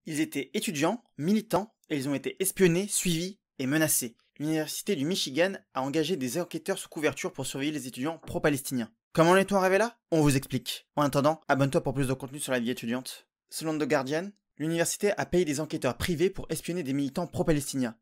Ils étaient étudiants, militants, et ils ont été espionnés, suivis et menacés. L'université du Michigan a engagé des enquêteurs sous couverture pour surveiller les étudiants pro-palestiniens. Comment en est-on arrivé là? On vous explique. En attendant, abonne-toi pour plus de contenu sur la vie étudiante. Selon The Guardian, l'université a payé des enquêteurs privés pour espionner des militants pro-palestiniens.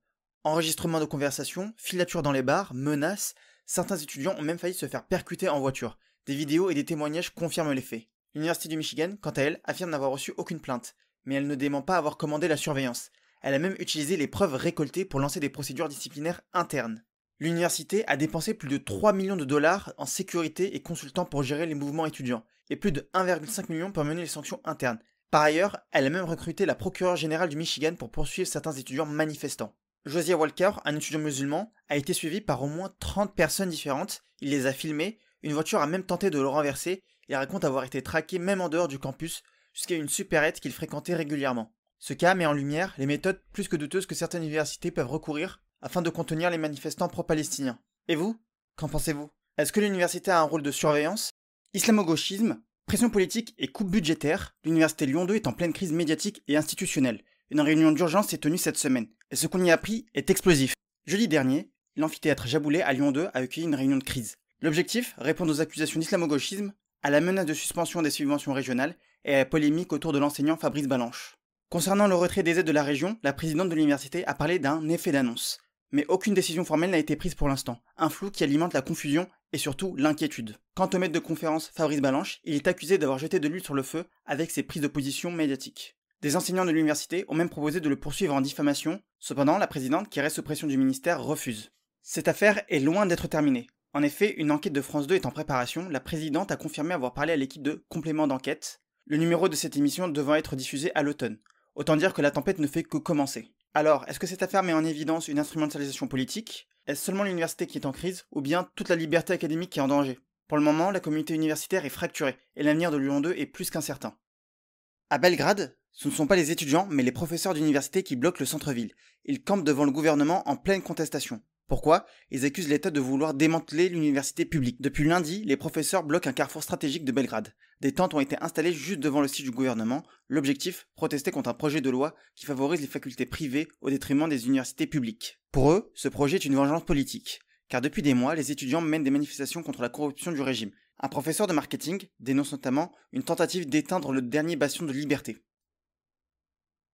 Enregistrement de conversations, filatures dans les bars, menaces, certains étudiants ont même failli se faire percuter en voiture. Des vidéos et des témoignages confirment les faits. L'université du Michigan, quant à elle, affirme n'avoir reçu aucune plainte, mais elle ne dément pas avoir commandé la surveillance. Elle a même utilisé les preuves récoltées pour lancer des procédures disciplinaires internes. L'université a dépensé plus de 3 millions de dollars en sécurité et consultants pour gérer les mouvements étudiants, et plus de 1,5 million pour mener les sanctions internes. Par ailleurs, elle a même recruté la procureure générale du Michigan pour poursuivre certains étudiants manifestants. Josiah Walker, un étudiant musulman, a été suivi par au moins 30 personnes différentes, il les a filmés, une voiture a même tenté de le renverser, et raconte avoir été traqué même en dehors du campus, jusqu'à une supérette qu'il fréquentait régulièrement. Ce cas met en lumière les méthodes plus que douteuses que certaines universités peuvent recourir afin de contenir les manifestants pro-palestiniens. Et vous? Qu'en pensez-vous? Est-ce que l'université a un rôle de surveillance? Islamo-gauchisme, pression politique et coupe budgétaire, l'université Lyon 2 est en pleine crise médiatique et institutionnelle. Une réunion d'urgence s'est tenue cette semaine, et ce qu'on y a appris est explosif. Jeudi dernier, l'amphithéâtre Jaboulet à Lyon 2 a accueilli une réunion de crise. L'objectif, répondre aux accusations d'islamo-gauchisme, à la menace de suspension des subventions régionales et à la polémique autour de l'enseignant Fabrice Balanche. Concernant le retrait des aides de la région, la présidente de l'université a parlé d'un effet d'annonce. Mais aucune décision formelle n'a été prise pour l'instant, un flou qui alimente la confusion et surtout l'inquiétude. Quant au maître de conférence Fabrice Balanche, il est accusé d'avoir jeté de l'huile sur le feu avec ses prises de position médiatiques. Des enseignants de l'université ont même proposé de le poursuivre en diffamation, cependant la présidente, qui reste sous pression du ministère, refuse. Cette affaire est loin d'être terminée. En effet, une enquête de France 2 est en préparation, la présidente a confirmé avoir parlé à l'équipe de Complément d'enquête, le numéro de cette émission devant être diffusé à l'automne. Autant dire que la tempête ne fait que commencer. Alors, est-ce que cette affaire met en évidence une instrumentalisation politique? Est-ce seulement l'université qui est en crise, ou bien toute la liberté académique qui est en danger? Pour le moment, la communauté universitaire est fracturée, et l'avenir de Lyon 2 est plus qu'incertain. À Belgrade, ce ne sont pas les étudiants, mais les professeurs d'université qui bloquent le centre-ville. Ils campent devant le gouvernement en pleine contestation. Pourquoi? Ils accusent l'État de vouloir démanteler l'université publique. Depuis lundi, les professeurs bloquent un carrefour stratégique de Belgrade. Des tentes ont été installées juste devant le site du gouvernement. L'objectif, protester contre un projet de loi qui favorise les facultés privées au détriment des universités publiques. Pour eux, ce projet est une vengeance politique. Car depuis des mois, les étudiants mènent des manifestations contre la corruption du régime. Un professeur de marketing dénonce notamment une tentative d'éteindre le dernier bastion de liberté.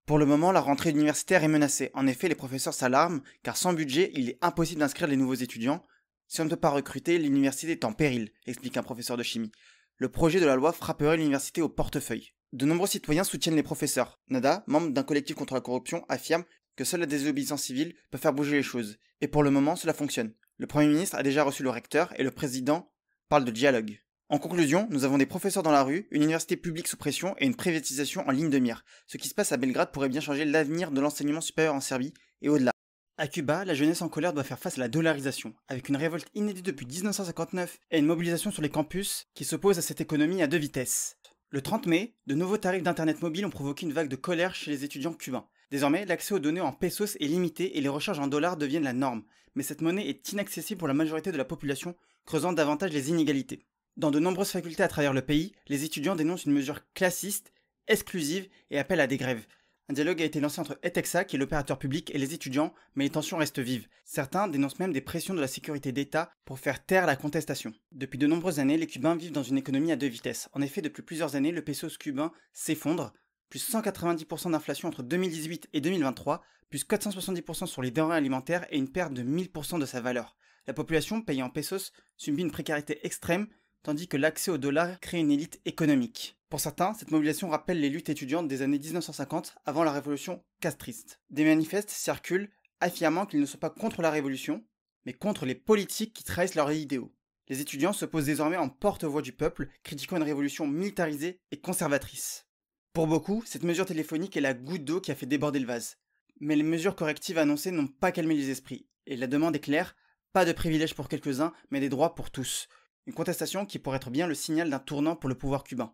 Pour le moment, la rentrée universitaire est menacée. En effet, les professeurs s'alarment, car sans budget, il est impossible d'inscrire les nouveaux étudiants. Si on ne peut pas recruter, l'université est en péril, explique un professeur de chimie. Le projet de la loi frapperait l'université au portefeuille. De nombreux citoyens soutiennent les professeurs. Nada, membre d'un collectif contre la corruption, affirme que seule la désobéissance civile peut faire bouger les choses. Et pour le moment, cela fonctionne. Le Premier ministre a déjà reçu le recteur et le président parle de dialogue. En conclusion, nous avons des professeurs dans la rue, une université publique sous pression et une privatisation en ligne de mire. Ce qui se passe à Belgrade pourrait bien changer l'avenir de l'enseignement supérieur en Serbie et au-delà. À Cuba, la jeunesse en colère doit faire face à la dollarisation, avec une révolte inédite depuis 1959 et une mobilisation sur les campus qui s'oppose à cette économie à deux vitesses. Le 30 mai, de nouveaux tarifs d'internet mobile ont provoqué une vague de colère chez les étudiants cubains. Désormais, l'accès aux données en pesos est limité et les recharges en dollars deviennent la norme, mais cette monnaie est inaccessible pour la majorité de la population, creusant davantage les inégalités. Dans de nombreuses facultés à travers le pays, les étudiants dénoncent une mesure classiste, exclusive et appellent à des grèves. Un dialogue a été lancé entre ETEXA, qui est l'opérateur public, et les étudiants, mais les tensions restent vives. Certains dénoncent même des pressions de la sécurité d'État pour faire taire la contestation. Depuis de nombreuses années, les Cubains vivent dans une économie à deux vitesses. En effet, depuis plusieurs années, le peso cubain s'effondre, plus 190% d'inflation entre 2018 et 2023, plus 470% sur les denrées alimentaires et une perte de 1000% de sa valeur. La population, payée en pesos, subit une précarité extrême, tandis que l'accès au dollar crée une élite économique. Pour certains, cette mobilisation rappelle les luttes étudiantes des années 1950 avant la révolution castriste. Des manifestes circulent affirmant qu'ils ne sont pas contre la révolution, mais contre les politiques qui trahissent leurs idéaux. Les étudiants se posent désormais en porte-voix du peuple, critiquant une révolution militarisée et conservatrice. Pour beaucoup, cette mesure téléphonique est la goutte d'eau qui a fait déborder le vase. Mais les mesures correctives annoncées n'ont pas calmé les esprits, et la demande est claire, pas de privilèges pour quelques-uns, mais des droits pour tous. Une contestation qui pourrait être bien le signal d'un tournant pour le pouvoir cubain.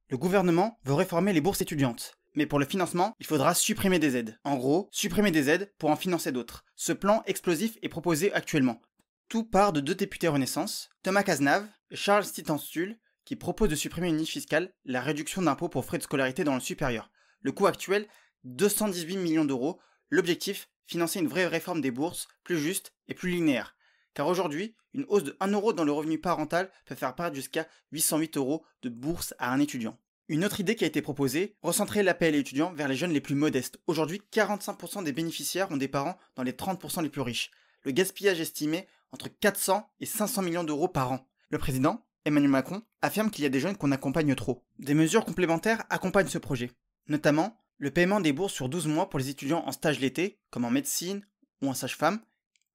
Le gouvernement veut réformer les bourses étudiantes, mais pour le financement, il faudra supprimer des aides. En gros, supprimer des aides pour en financer d'autres. Ce plan explosif est proposé actuellement. Tout part de deux députés Renaissance, Thomas Cazenave et Charles Stitansul, qui proposent de supprimer une niche fiscale, la réduction d'impôts pour frais de scolarité dans le supérieur. Le coût actuel 218 millions d'euros. L'objectif, financer une vraie réforme des bourses, plus juste et plus linéaire. Car aujourd'hui, une hausse de 1 euro dans le revenu parental peut faire perdre jusqu'à 808 euros de bourse à un étudiant. Une autre idée qui a été proposée, recentrer l'APL étudiant vers les jeunes les plus modestes. Aujourd'hui, 45% des bénéficiaires ont des parents dans les 30% les plus riches. Le gaspillage estimé entre 400 et 500 millions d'euros par an. Le président, Emmanuel Macron, affirme qu'il y a des jeunes qu'on accompagne trop. Des mesures complémentaires accompagnent ce projet. Notamment, le paiement des bourses sur 12 mois pour les étudiants en stage l'été, comme en médecine ou en sage-femme,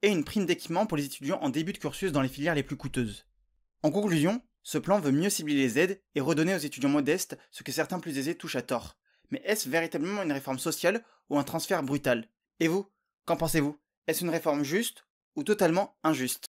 et une prime d'équipement pour les étudiants en début de cursus dans les filières les plus coûteuses. En conclusion, ce plan veut mieux cibler les aides et redonner aux étudiants modestes ce que certains plus aisés touchent à tort. Mais est-ce véritablement une réforme sociale ou un transfert brutal? Et vous, qu'en pensez-vous? Est-ce une réforme juste ou totalement injuste?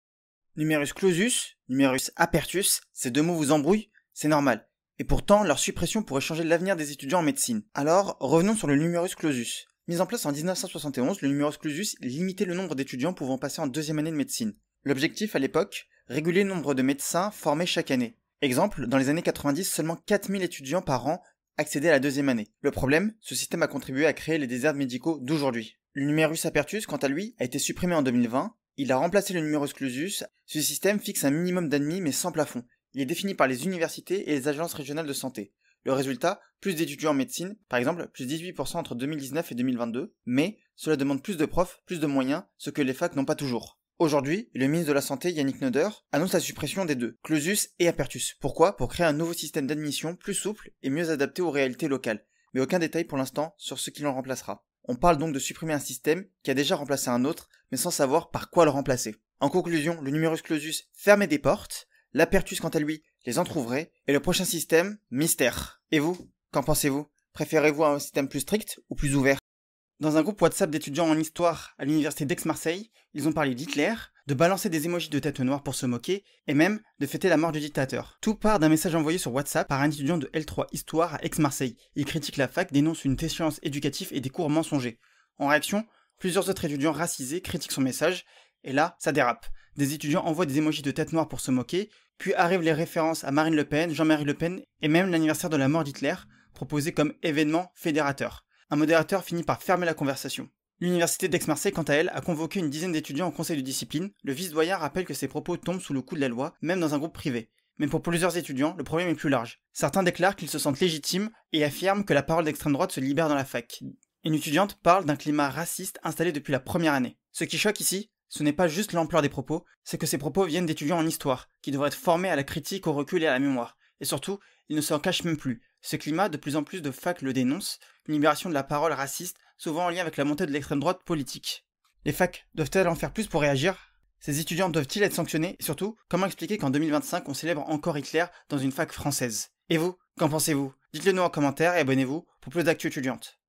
Numerus clausus, numerus apertus, ces deux mots vous embrouillent? C'est normal. Et pourtant, leur suppression pourrait changer l'avenir des étudiants en médecine. Alors, revenons sur le numerus clausus. Mis en place en 1971, le numerus clausus limitait le nombre d'étudiants pouvant passer en deuxième année de médecine. L'objectif à l'époque, réguler le nombre de médecins formés chaque année. Exemple, dans les années 90, seulement 4000 étudiants par an accédaient à la deuxième année. Le problème, ce système a contribué à créer les déserts médicaux d'aujourd'hui. Le numerus apertus, quant à lui, a été supprimé en 2020. Il a remplacé le numerus clausus. Ce système fixe un minimum d'admis mais sans plafond. Il est défini par les universités et les agences régionales de santé. Le résultat, plus d'étudiants en médecine, par exemple, plus 18% entre 2019 et 2022, mais cela demande plus de profs, plus de moyens, ce que les facs n'ont pas toujours. Aujourd'hui, le ministre de la Santé, Yannick Neuder, annonce la suppression des deux, clausus et apertus. Pourquoi? Pour créer un nouveau système d'admission plus souple et mieux adapté aux réalités locales. Mais aucun détail pour l'instant sur ce qui l'en remplacera. On parle donc de supprimer un système qui a déjà remplacé un autre, mais sans savoir par quoi le remplacer. En conclusion, le numerus clausus fermait des portes, l'apertus quant à lui les entrouvrait, et le prochain système, mystère. Et vous, qu'en pensez-vous? Préférez-vous un système plus strict ou plus ouvert? Dans un groupe WhatsApp d'étudiants en histoire à l'université d'Aix-Marseille, ils ont parlé d'Hitler, de balancer des émojis de tête noire pour se moquer, et même de fêter la mort du dictateur. Tout part d'un message envoyé sur WhatsApp par un étudiant de L3 Histoire à Aix-Marseille. Il critique la fac, dénonce une déchéance éducative et des cours mensongers. En réaction, plusieurs autres étudiants racisés critiquent son message, et là, ça dérape. Des étudiants envoient des émojis de tête noire pour se moquer, puis arrivent les références à Marine Le Pen, Jean-Marie Le Pen, et même l'anniversaire de la mort d'Hitler, proposé comme événement fédérateur. Un modérateur finit par fermer la conversation. L'université d'Aix-Marseille, quant à elle, a convoqué une dizaine d'étudiants au conseil de discipline. Le vice-doyen rappelle que ces propos tombent sous le coup de la loi, même dans un groupe privé. Mais pour plusieurs étudiants, le problème est plus large. Certains déclarent qu'ils se sentent légitimes et affirment que la parole d'extrême droite se libère dans la fac. Une étudiante parle d'un climat raciste installé depuis la première année. Ce qui choque ici, ce n'est pas juste l'ampleur des propos, c'est que ces propos viennent d'étudiants en histoire, qui devraient être formés à la critique, au recul et à la mémoire. Et surtout, ils ne s'en cachent même plus. Ce climat, de plus en plus de facs le dénoncent, une libération de la parole raciste, souvent en lien avec la montée de l'extrême droite politique. Les facs doivent-elles en faire plus pour réagir? Ces étudiants doivent-ils être sanctionnés? Et surtout, comment expliquer qu'en 2025, on célèbre encore Hitler dans une fac française? Et vous, qu'en pensez-vous? Dites-le nous en commentaire et abonnez-vous pour plus d'actu étudiante.